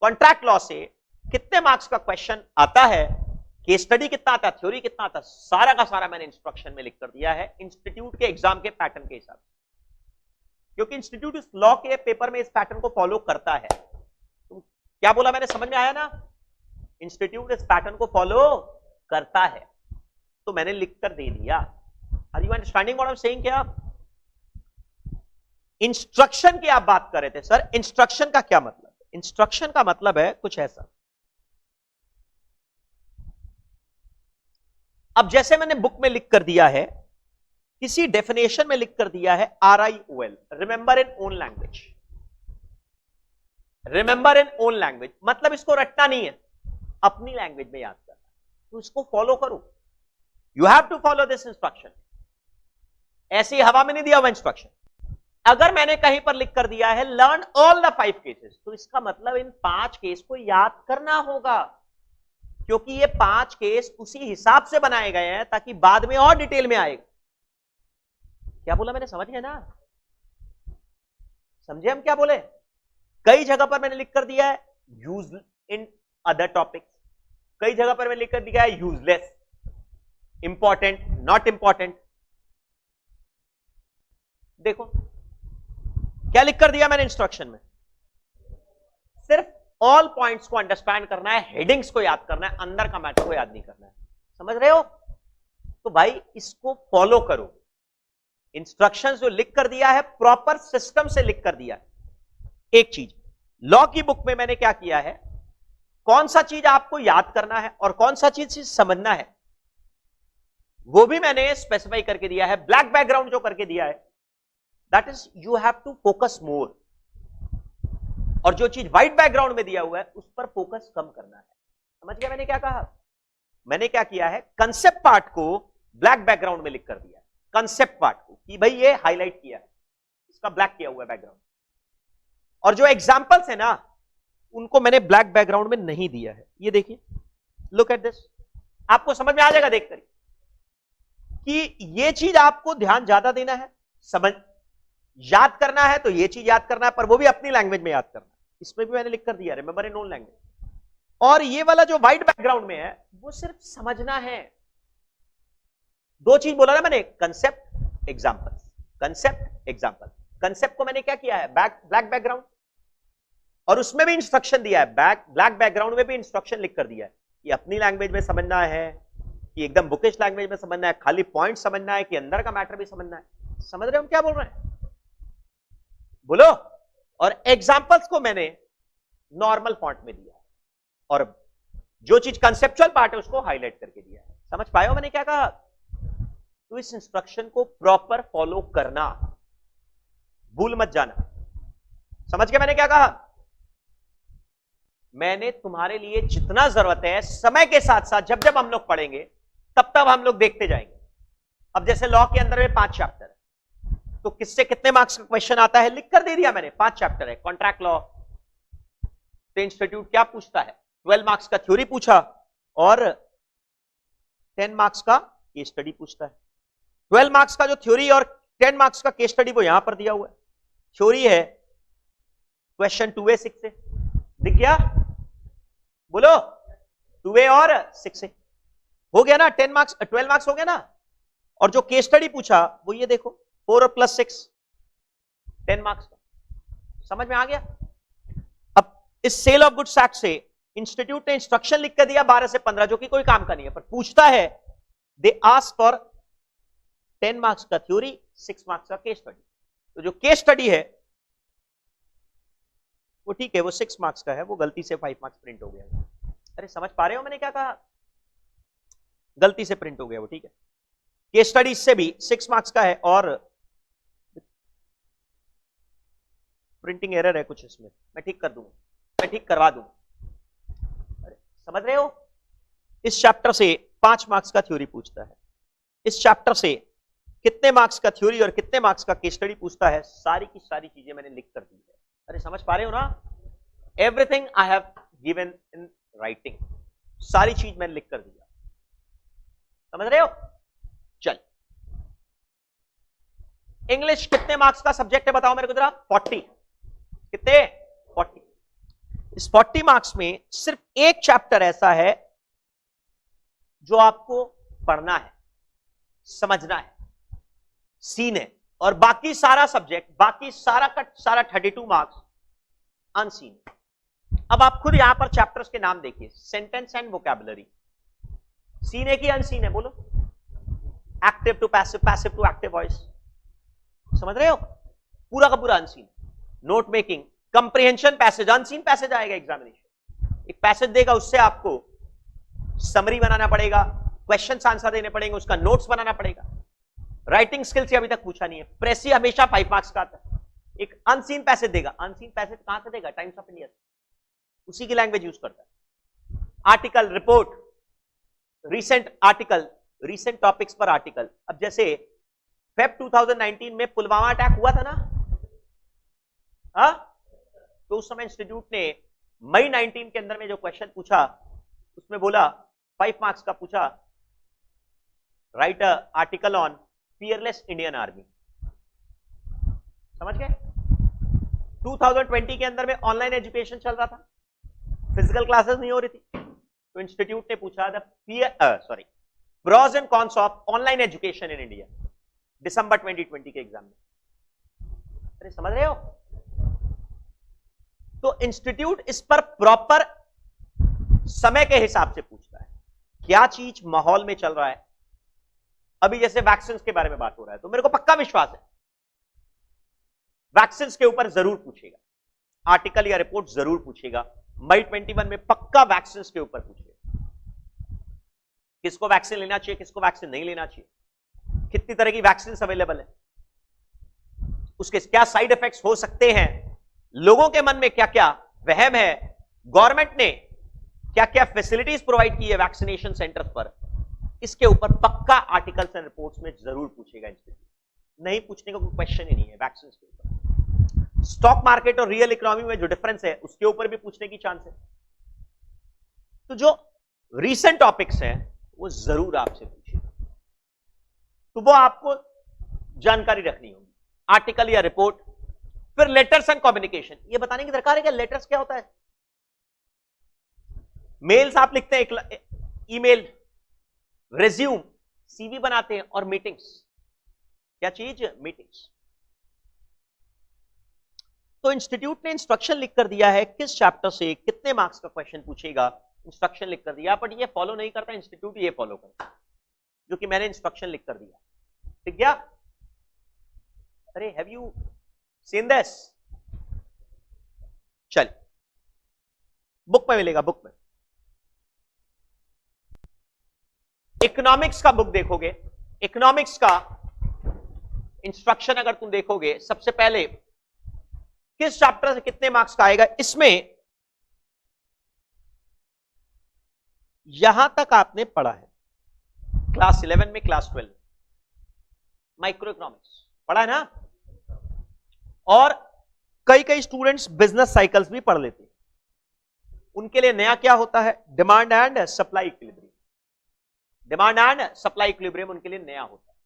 Speaker 1: कॉन्ट्रैक्ट लॉ से कितने मार्क्स का क्वेश्चन आता है, केस स्टडी कितना आता है, थ्योरी कितना आता है, सारा का सारा मैंने इंस्ट्रक्शन में लिख कर दिया है इंस्टीट्यूट के एग्जाम के पैटर्न के हिसाब से, क्योंकि इंस्टीट्यूट इस लॉ के पेपर में इस पैटर्न को फॉलो करता है। तो क्या बोला मैंने, समझ में आया ना? इंस्टीट्यूट इस पैटर्न को फॉलो करता है, तो मैंने लिख कर दे दिया। Are you understanding what I am saying? क्या इंस्ट्रक्शन की आप बात कर रहे थे सर, इंस्ट्रक्शन का क्या मतलब? इंस्ट्रक्शन का मतलब है कुछ ऐसा, अब जैसे मैंने बुक में लिख कर दिया है, किसी डेफिनेशन में लिख कर दिया है RIOL, remember in own language. Remember in own language मतलब इसको रटना नहीं है, अपनी लैंग्वेज में याद करना, तो इसको फॉलो करो। You have to follow this instruction. ऐसी हवा में नहीं दिया हुआ इंस्ट्रक्शन। अगर मैंने कहीं पर लिख कर दिया है लर्न ऑल द 5 केसेस, तो इसका मतलब इन 5 केस को याद करना होगा, क्योंकि ये 5 केस उसी हिसाब से बनाए गए हैं ताकि बाद में और डिटेल में आएगा। क्या बोला मैंने, समझ गए ना? समझे हम क्या बोले? कई जगह पर मैंने लिख कर दिया है यूज इन अदर टॉपिक्स, कई जगह पर मैंने लिख कर दिया है यूजलेस, इंपॉर्टेंट, नॉट इंपॉर्टेंट। देखो क्या लिख कर दिया मैंने इंस्ट्रक्शन में, सिर्फ ऑल पॉइंट्स को अंडरस्टैंड करना है, हेडिंग्स को याद करना है, अंदर का मैटर को याद नहीं करना है। समझ रहे हो? तो भाई इसको फॉलो करो। इंस्ट्रक्शंस जो लिख कर दिया है प्रॉपर सिस्टम से लिख कर दिया है। एक चीज लॉ की बुक में मैंने क्या किया है, कौन सा चीज आपको याद करना है और कौन सा चीज समझना है वो भी मैंने स्पेसिफाई करके दिया है। ब्लैक बैकग्राउंड जो करके दिया है, that is you have to focus more, और जो चीज व्हाइट बैकग्राउंड में दिया हुआ है उस पर फोकस कम करना है। समझ गया मैंने क्या कहा? मैंने क्या किया है, कंसेप्ट पार्ट को ब्लैक बैकग्राउंड में लिख कर दिया, कंसेप्ट पार्ट को कि भाई ये हाईलाइट किया है, इसका ब्लैक किया हुआ है बैकग्राउंड, और जो एग्जांपल्स है ना उनको मैंने ब्लैक बैकग्राउंड में नहीं दिया है। ये देखिए, लुक एट दिस, आपको समझ में आ जाएगा देखकर कि ये चीज आपको ध्यान ज्यादा देना है, समझ याद करना है तो ये चीज याद करना है, पर वो भी अपनी लैंग्वेज में याद करना है। इसमें भी मैंने लिख कर दिया रिमेंबर इन ओन लैंग्वेज। और ये वाला जो व्हाइट बैकग्राउंड में है वो सिर्फ समझना है। 2 चीज बोला ना मैंने, concept example, concept example. Concept को मैंने क्या किया है, ब्लैक बैकग्राउंड, और उसमें भी इंस्ट्रक्शन दिया है, ब्लैक बैकग्राउंड में भी इंस्ट्रक्शन लिख कर दिया है कि अपनी लैंग्वेज में समझना है, कि एकदम बुकिश लैंग्वेज में समझना है, खाली पॉइंट समझना है, कि अंदर का मैटर भी समझना है। समझ रहे हो हम क्या बोल रहे हैं? बोलो। और एग्जांपल्स को मैंने नॉर्मल फॉन्ट में दिया, और जो चीज कंसेप्चुअल पार्ट है उसको हाईलाइट करके दिया है। समझ पाए हो मैंने क्या कहा? तो इस इंस्ट्रक्शन को प्रॉपर फॉलो करना, भूल मत जाना। समझ गए मैंने क्या कहा? मैंने तुम्हारे लिए जितना जरूरत है समय के साथ साथ जब जब हम लोग पढ़ेंगे तब तब हम लोग देखते जाएंगे। अब जैसे लॉ के अंदर में 5 चैप्टर है, तो किससे कितने मार्क्स का क्वेश्चन आता है लिख कर दे दिया मैंने। 5 चैप्टर है कॉन्ट्रैक्ट लॉ, तो इंस्टीट्यूट क्या पूछता है, 12 मार्क्स का थ्योरी पूछा और 10 मार्क्स का केस स्टडी पूछता है। 12 मार्क्स का जो थ्योरी और 10 मार्क्स का केस स्टडी वो यहां पर दिया हुआ है। थ्योरी है क्वेश्चन 2A 6A, दिख गया? बोलो, 2A और 6A हो गया ना, 10 मार्क्स 12 मार्क्स हो गया ना। और जो केस स्टडी पूछा वो ये देखो 4 और +6 10 मार्क्स का। समझ में आ गया? अब इस सेल ऑफ गुड्स एक्ट से इंस्टीट्यूट ने इंस्ट्रक्शन लिख कर दिया 12 से 15, जो कि कोई काम का नहीं है, पर पूछता है दे आस्क फॉर 10 मार्क्स का थ्योरी, 6 मार्क्स का केस स्टडी। तो जो केस स्टडी है वो ठीक है, वो 6 मार्क्स का है, वो गलती से 5 मार्क्स प्रिंट हो गया। अरे समझ पा रहे हो मैंने क्या कहा? गलती से प्रिंट हो गया वो, ठीक है। केस स्टडी से भी 6 मार्क्स का है और प्रिंटिंग एरर है कुछ इसमें, मैं ठीक कर दूंगा, मैं ठीक करवा दूंगा। अरे समझ रहे हो? इस चैप्टर से 5 मार्क्स का थ्योरी पूछता है, इस चैप्टर से कितने मार्क्स का थ्योरी और कितने मार्क्स का केस स्टडी पूछता है, सारी की सारी चीजें मैंने लिख कर दी है। अरे समझ पा रहे हो ना? Everything I have given in writing, सारी चीज मैंने लिख कर दिया, समझ रहे हो? चल, इंग्लिश कितने मार्क्स का सब्जेक्ट है बताओ मेरे को जरा? 40। कितने? 40। इस 40 मार्क्स में सिर्फ एक चैप्टर ऐसा है जो आपको पढ़ना है, समझना है, सीन है, और बाकी सारा सब्जेक्ट, बाकी सारा का सारा 32 मार्क्स अनसीन है। अब आप खुद यहां पर चैप्टर्स के नाम देखिए, सेंटेंस एंड वोकैबुलरी, सीन है कि अनसीन है बोलो? Active to passive, passive to active voice, समझ रहे हो? पूरा का पूरा unseen. Note making, comprehension passage, unseen passage आएगा एग्जामिनेशन। एक पैसेज देगा, उससे आपको समरी बनाना पड़ेगा, क्वेश्चंस आंसर देने पड़ेंगे, उसका नोट्स बनाना पड़ेगा। राइटिंग स्किल से अभी तक पूछा नहीं है, प्रेसी हमेशा 5 मार्क्स का आता है। एक अनसीन पैसेज देगा, अनसीन पैसेज कहां से देगा? टाइम्स ऑफ इंडिया, उसी की लैंग्वेज यूज करता है। Article, report, recent article, recent topics पर आर्टिकल। अब जैसे फेब 2019 में पुलवामा अटैक हुआ था ना, हा? तो उस समय इंस्टीट्यूट ने मई 19 के अंदर में जो क्वेश्चन पूछा, उसमें बोला 5 मार्क्स का पूछा, right a article on fearless Indian army. समझ गए? 2020 के अंदर में ऑनलाइन एजुकेशन चल रहा था, फिजिकल क्लासेस नहीं हो रही थी, तो इंस्टीट्यूट ने पूछा the pros and cons of online education in India, दिसंबर 2020 के एग्जाम में। अरे समझ रहे हो? तो इंस्टीट्यूट इस पर प्रॉपर समय के हिसाब से पूछता है, क्या चीज माहौल में चल रहा है। अभी जैसे वैक्सीन के बारे में बात हो रहा है, तो मेरे को पक्का विश्वास है वैक्सीन के ऊपर जरूर पूछेगा, आर्टिकल या रिपोर्ट जरूर पूछेगा। मई 21 में पक्का वैक्सीन के ऊपर पूछेगा, किसको वैक्सीन लेना चाहिए, किसको वैक्सीन नहीं लेना चाहिए, कितनी तरह की वैक्सीन अवेलेबल है, उसके क्या साइड इफेक्ट्स हो सकते हैं, लोगों के मन में क्या क्या वहम है, गवर्नमेंट ने क्या क्या फैसिलिटीज प्रोवाइड की है वैक्सीनेशन सेंटर्स पर, इसके ऊपर पक्का आर्टिकल्स एंड रिपोर्ट्स में जरूर पूछेगा इंस्टीट्यूट। नहीं पूछने का कोई क्वेश्चन ही नहीं है वैक्सीन के ऊपर। स्टॉक मार्केट और रियल इकोनॉमी में जो डिफरेंस है उसके ऊपर भी पूछने की चांस है। तो जो रीसेंट टॉपिक्स हैं वो जरूर आपसे पूछेगा, तो वो आपको जानकारी रखनी होगी, आर्टिकल या रिपोर्ट। फिर लेटर्स एंड कम्युनिकेशन, ये बताने की दरकार है कि लेटर्स क्या होता है। मेल्स आप लिखते हैं, ईमेल, रेज्यूम, सीवी बनाते हैं, और मीटिंग्स, क्या चीज? मीटिंग्स। तो इंस्टीट्यूट ने इंस्ट्रक्शन लिख कर दिया है किस चैप्टर से कितने मार्क्स का क्वेश्चन पूछेगा, इंस्ट्रक्शन लिख कर दिया, बट ये फॉलो नहीं करता इंस्टीट्यूट, ये फॉलो करता जो कि मैंने इंस्ट्रक्शन लिख कर दिया। ठीक गया? अरे हैव यू सीन दिस? चल, बुक में मिलेगा, बुक में इकोनॉमिक्स का बुक देखोगे, इकोनॉमिक्स का इंस्ट्रक्शन अगर तुम देखोगे, सबसे पहले किस चैप्टर से कितने मार्क्स का आएगा, इसमें यहां तक आपने पढ़ा है क्लास 11 में, क्लास 12 माइक्रो इकोनॉमिक्स पढ़ा है ना, और कई कई स्टूडेंट्स बिजनेस साइकिल्स भी पढ़ लेते हैं। उनके लिए नया क्या होता है? Demand and supply equilibrium. Demand and supply equilibrium उनके लिए नया होता है।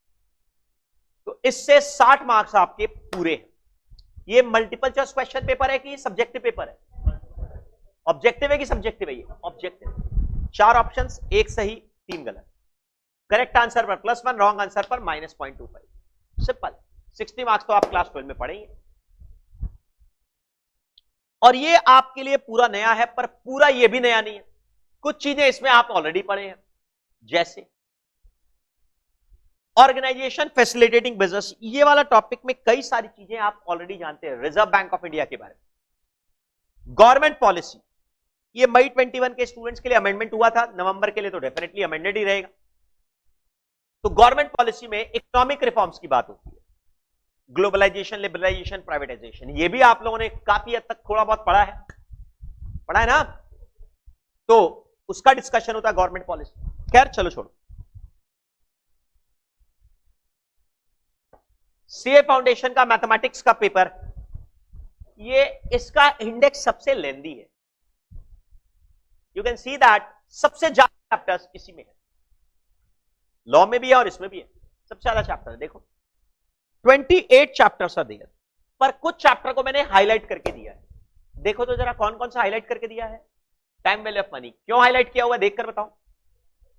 Speaker 1: तो इससे 60 मार्क्स आपके पूरे हैं। ये मल्टीपल चॉइस क्वेश्चन पेपर है कि सब्जेक्टिव पेपर है? ऑब्जेक्टिव है कि सब्जेक्टिव है? ये ऑब्जेक्टिव। 4 ऑप्शंस, 1 सही 3 गलत। करेक्ट आंसर पर +1, रॉन्ग आंसर पर -0.25। सिंपल। 60 मार्क्स तो आप क्लास 12 में पढ़ेंगे। और ये आपके लिए पूरा नया है, पर पूरा ये भी नया नहीं है, कुछ चीजें इसमें आप ऑलरेडी पढ़े हैं, जैसे ऑर्गेनाइजेशन फैसिलिटेटिंग बिजनेस, ये वाला टॉपिक में कई सारी चीजें आप ऑलरेडी जानते हैं, रिजर्व बैंक ऑफ इंडिया के बारे में, गवर्नमेंट पॉलिसी, ये मई 21 के स्टूडेंट्स के लिए अमेंडमेंट हुआ था, नवंबर के लिए तो डेफिनेटली अमेंडेड ही रहेगा। तो गवर्नमेंट पॉलिसी में इकोनॉमिक रिफॉर्म्स की बात होती है, ग्लोबलाइजेशन, लिबरलाइजेशन, प्राइवेटाइजेशन, ये भी आप लोगों ने काफी हद तक थोड़ा बहुत पढ़ा है ना, तो उसका डिस्कशन होता है गवर्नमेंट पॉलिसी। खैर चलो छोड़ो। सीए फाउंडेशन का मैथमेटिक्स का पेपर, ये इसका इंडेक्स सबसे लेंदी है, यू कैन सी दैट सबसे ज्यादा चैप्टर्स इसी में है, लॉ में भी है और इसमें भी है, सबसे ज्यादा चैप्टर है। देखो 28 चैप्टर्स आर देयर, पर कुछ चैप्टर को मैंने हाईलाइट करके दिया है, देखो तो जरा कौन कौन सा हाईलाइट करके दिया है। टाइम वैल्यू ऑफ मनी क्यों हाईलाइट किया हुआ है, देखकर बताओ।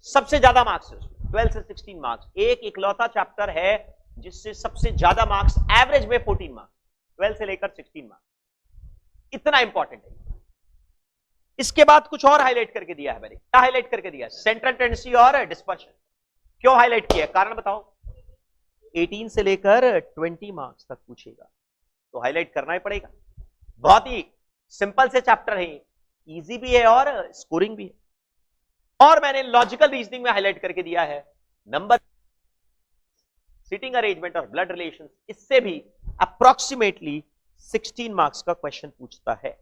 Speaker 1: सबसे ज्यादा मार्क्स है 12 से 16 मार्क्स, एक इकलौता चैप्टर है जिससे सबसे ज्यादा मार्क्स, एवरेज में 14 मार्क्स, 12 से लेकर 16 मार्क्स, इतना इंपॉर्टेंट है। इसके बाद कुछ और हाईलाइट करके दिया है मैंने, क्या हाईलाइट करके दिया है, सेंट्रल टेंडेंसी और डिस्पर्शन। क्यों हाईलाइट किया, कारण बताओ। 18 से लेकर 20 मार्क्स तक पूछेगा तो हाईलाइट करना ही पड़ेगा, बहुत ही सिंपल से चैप्टर है, इजी भी है और स्कोरिंग भी है। और मैंने लॉजिकल रीजनिंग में हाईलाइट करके दिया है, नंबर, सिटिंग अरेंजमेंट और ब्लड रिलेशंस, इससे भी अप्रोक्सीमेटली 16 मार्क्स का क्वेश्चन पूछता है।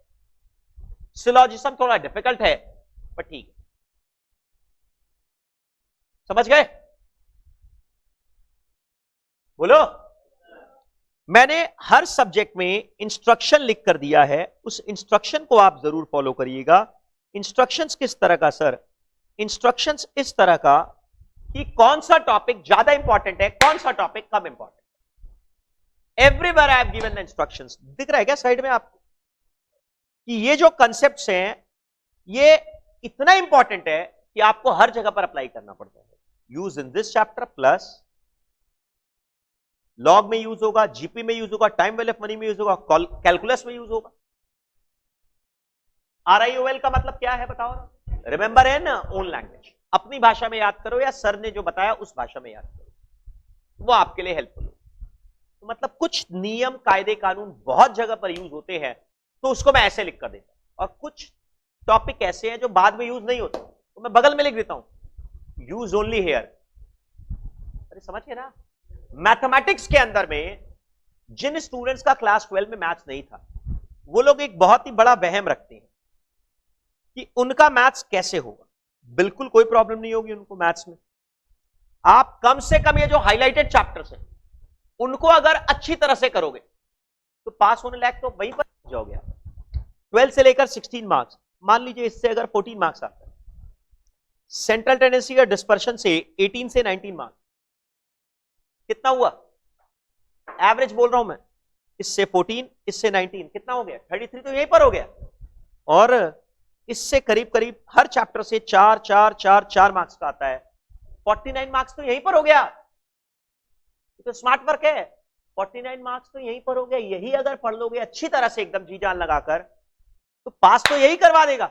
Speaker 1: सिलॉजिज्म थोड़ा डिफिकल्ट है पर ठीक है, समझ गए, बोलो। मैंने हर सब्जेक्ट में इंस्ट्रक्शन लिख कर दिया है, उस इंस्ट्रक्शन को आप जरूर फॉलो करिएगा। इंस्ट्रक्शंस किस तरह का सर, इंस्ट्रक्शंस इस तरह का कि कौन सा टॉपिक ज्यादा इंपॉर्टेंट है, कौन सा topic come important. Everywhere I have given the instructions, दिख रहा है क्या साइड में आपको, कि ये जो कंसेप्ट्स हैं ये इतना इंपॉर्टेंट है कि आपको हर जगह पर अप्लाई करना पड़ता है। Use in this chapter plus log में यूज होगा, जीपी में यूज होगा, टाइम वैल्यू ऑफ मनी में यूज होगा, कैलकुलस में यूज होगा। आरआईओएल का मतलब क्या है बताओ ना, रिमेंबर इन ओन लैंग्वेज, अपनी भाषा में याद करो या सर ने जो बताया उस भाषा में याद करो, वो आपके लिए हेल्पफुल हो। तो मतलब कुछ नियम, कायदे, कानून बहुत जगह पर यूज होते हैं, तो उसको मैं ऐसे लिख कर देता हूं, और कुछ टॉपिक ऐसे हैं जो बाद में यूज नहीं होते, तो मैं बगल में लिख देता हूं, यूज ओनली हेयर। अरे समझ गए ना। मैथमेटिक्स के अंदर में जिन स्टूडेंट्स का क्लास 12 में मैथ्स नहीं था, वो लोग एक बहुत ही बड़ा वहम रखते हैं कि उनका मैथ्स कैसे होगा। बिल्कुल कोई प्रॉब्लम नहीं होगी उनको मैथ्स में। आप कम से कम ये जो हाईलाइटेड चैप्टर्स हैं उनको अगर अच्छी तरह से करोगे तो पास होने लायक तो वहीं पर जाओगे आप। 12 से लेकर 16 मार्क्स, मान लीजिए इससे अगर 14 मार्क्स आता है, सेंट्रल टेंडेंसी का डिस्पर्शन से 18 से 19 मार्क्स, कितना हुआ, एवरेज बोल रहा हूं मैं, इससे 14, इससे 19, कितना हो गया, 33 तो यहीं पर हो गया। और इससे करीब करीब हर चैप्टर से 4 4 4 4 मार्क्स का आता है, 49 मार्क्स तो यहीं पर हो गया। तो स्मार्ट वर्क है, 49 मार्क्स तो यहीं पर हो गया। यही अगर पढ़ लोगे अच्छी तरह से एकदम जी जान लगाकर तो पास तो यही करवा देगा।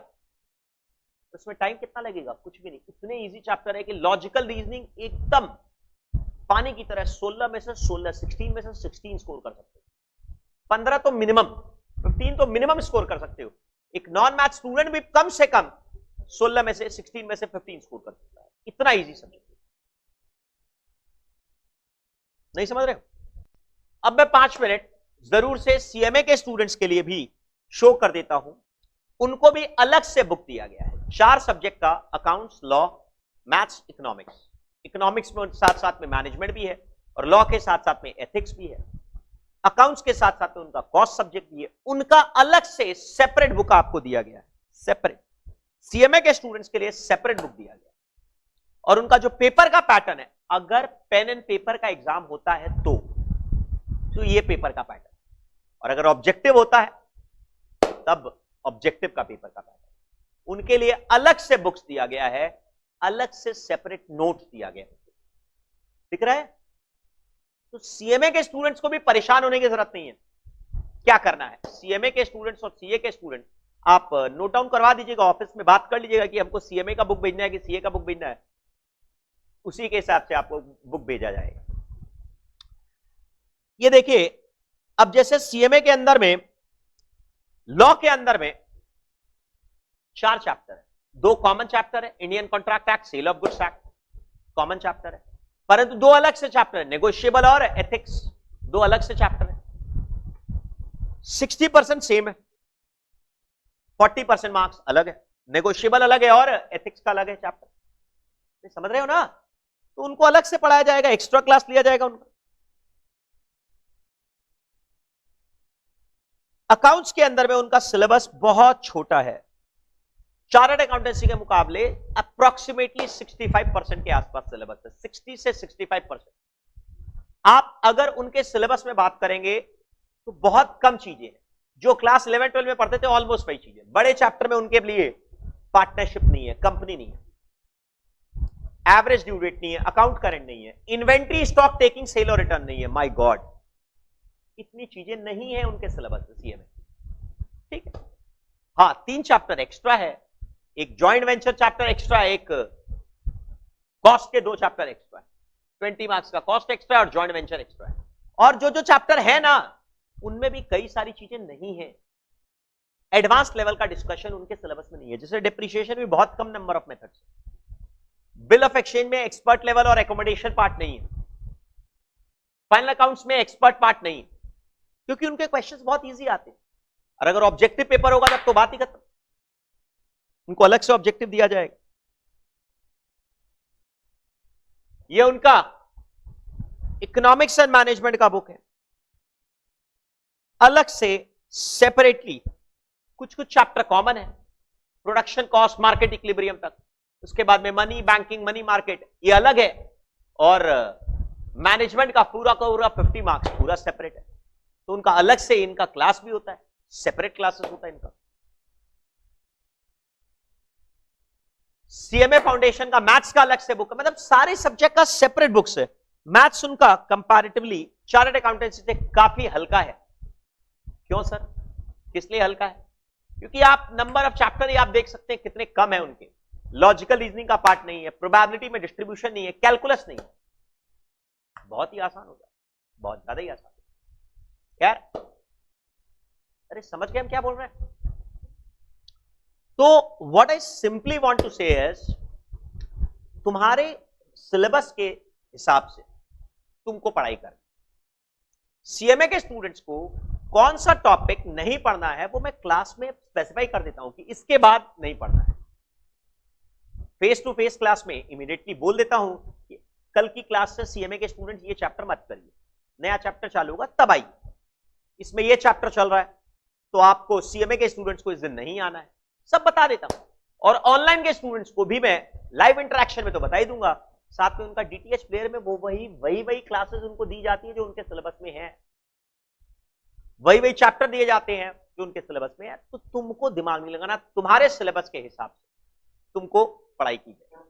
Speaker 1: उसमें टाइम कितना लगेगा, कुछ भी नहीं, इतने इजी चैप्टर है कि लॉजिकल रीजनिंग एकदम पानी की तरह, 16 में से 16, 16 में से 16 स्कोर कर सकते हो, 15 तो मिनिमम, 15 तो मिनिमम स्कोर कर सकते हो। एक नॉन मैथ स्टूडेंट भी कम से कम 16 में से 16 में से 15 स्कोर कर सकता है, इतना इजी सब्जेक्ट। नहीं समझ रहे हो। अब मैं 5 मिनट जरूर से सीएमए के स्टूडेंट्स के लिए भी शो कर देता हूं, उनको भी अलग से बुक दिया गया है, 4 सब्जेक्ट का, accounts, law, maths, economics. Economics में साथ साथ में मैनेजमेंट भी है और लॉ के साथ साथ में एथिक्स भी है, अकाउंट्स के साथ साथ में उनका कॉस्ट सब्जेक्ट भी है, उनका अलग से सेपरेट बुक आपको दिया गया है, सेपरेट सीएमए के स्टूडेंट्स के लिए सेपरेट बुक दिया गया। और उनका जो पेपर का पैटर्न है, अगर पेन एंड पेपर का एग्जाम होता है तो ये पेपर का पैटर्न, और अगर ऑब्जेक्टिव होता है तब ऑब्जेक्टिव का पेपर का पैटर्न, उनके लिए अलग से बुक्स दिया गया है, अलग से सेपरेट नोट्स दिया गया है। दिख रहा है। तो सीएमए के स्टूडेंट्स को भी परेशान होने की जरूरत नहीं है। क्या करना है। सीएमए के स्टूडेंट्स और सीए के स्टूडेंट आप नोट डाउन करवा दीजिएगा, ऑफिस में बात कर लीजिएगा कि हमको सीएमए का बुक भेजना है कि सीए का बुक भेजना है, उसी के हिसाब से आपको बुक भेजा जाएगा। ये देखिए, अब जैसे सीएमए के अंदर में, लॉ के अंदर में 4 चैप्टर है, 2 कॉमन चैप्टर है, Indian contract act, sale of goods act, common chapter है, परंतु 2 अलग से चैप्टर है, नेगोशिएबल और एथिक्स, 2 अलग से चैप्टर है। 60% सेम है, 40% मार्क्स अलग है, नेगोशिएबल अलग है और एथिक्स का अलग है चैप्टर, समझ रहे हो ना। तो उनको अलग से पढ़ाया जाएगा, एक्स्ट्रा क्लास लिया जाएगा उनका। अकाउंट्स के अंदर में उनका सिलेबस बहुत छोटा है, चार्टर्ड अकाउंटेंसी के मुकाबले अप्रोक्सीमेटली 65% के आसपास सिलेबस है, 60 से 65%। आप अगर उनके सिलेबस में बात करेंगे तो बहुत कम चीजें हैं जो क्लास 11-12 में पढ़ते थे, ऑलमोस्ट वही चीजें। बड़े चैप्टर में उनके लिए पार्टनरशिप नहीं है, कंपनी नहीं है, एवरेज ड्यू डेट नहीं है, अकाउंट करंट नहीं है, इन्वेंट्री, स्टॉक टेकिंग, सेल और रिटर्न नहीं है। माय गॉड, इतनी चीजें नहीं है उनके सिलेबस में सीए में, ठीक है। हाँ, 3 चैप्टर एक्स्ट्रा है, एक जॉइंट वेंचर चैप्टर एक्स्ट्रा, एक कॉस्ट के 2 चैप्टर एक्स्ट्रा है, 20 मार्क्स का कॉस्ट एक्स्ट्रा और जॉइंट वेंचर एक्स्ट्रा है। और जो जो चैप्टर है ना, उनमें भी कई सारी चीजें नहीं है, एडवांस लेवल का डिस्कशन उनके सिलेबस में नहीं है। जैसे डिप्रिसिएशन भी बहुत कम number of methods, bill of exchange में एक्सपर्ट लेवल और एकोमोडेशन पार्ट नहीं है, फाइनल अकाउंट्स में एक्सपर्ट पार्ट नहीं है, क्योंकि उनके क्वेश्चंस बहुत इजी आते हैं। और अगर ऑब्जेक्टिव पेपर होगा तब तो बात ही खत्म, उनको अलग से ऑब्जेक्टिव दिया जाएगा। यह उनका इकोनॉमिक्स एंड मैनेजमेंट का बुक है, अलग से सेपरेटली कुछ कुछ चैप्टर कॉमन है, प्रोडक्शन कॉस्ट, मार्केट इक्विलिब्रियम तक, उसके बाद में मनी बैंकिंग, मनी मार्केट, ये अलग है, और मैनेजमेंट का पूरा 50 मार्क्स पूरा सेपरेट है। तो उनका अलग से इनका क्लास भी होता है, सेपरेट क्लासेस होता है इनका। सीएमए फाउंडेशन का मैथ्स का अलग से बुक है, मतलब सारे सब्जेक्ट का सेपरेट बुक्स है। मैथ्स उनका कंपैरेटिवली चार्टर्ड अकाउंटेंसी से काफी हल्का है। क्यों सर, किस लिए हल्का है? क्योंकि आप नंबर ऑफ चैप्टर आप देख सकते हैं कितने कम है उनके, लॉजिकल रीजनिंग का पार्ट नहीं है, प्रोबेबिलिटी में डिस्ट्रीब्यूशन नहीं है, कैलकुलस नहीं है, बहुत ही आसान हो जाए, बहुत ज्यादा ही आसान। यार अरे समझ गए हम क्या बोल रहे हैं? तो what I simply want to say is, तुम्हारे सिलेबस के हिसाब से तुमको पढ़ाई करनी। सीएमए के स्टूडेंट्स को कौन सा टॉपिक नहीं पढ़ना है वो मैं क्लास में स्पेसिफाई कर देता हूं कि इसके बाद नहीं पढ़ना है। फेस टू फेस क्लास में इमीडिएटली बोल देता हूं कि कल की क्लास से सीएमए के स्टूडेंट्स ये चैप्टर मत करिए, नया चैप्टर चालू होगा तब आइए, इसमें ये चैप्टर चल रहा है तो आपको सीएमए के स्टूडेंट्स को इस दिन नहीं आना है, सब बता देता हूं। और ऑनलाइन के स्टूडेंट्स को भी मैं लाइव इंटरेक्शन में तो बता ही दूंगा, साथ में उनका डीटीएच प्लेयर में वो वही क्लासेस उनको दी जाती है जो उनके सिलेबस में है, वही चैप्टर दिए जाते हैं जो उनके सिलेबस में है। तो तुमको दिमाग नहीं लगाना, तुम्हारे सिलेबस के हिसाब से तुमको पढ़ाई की जाए।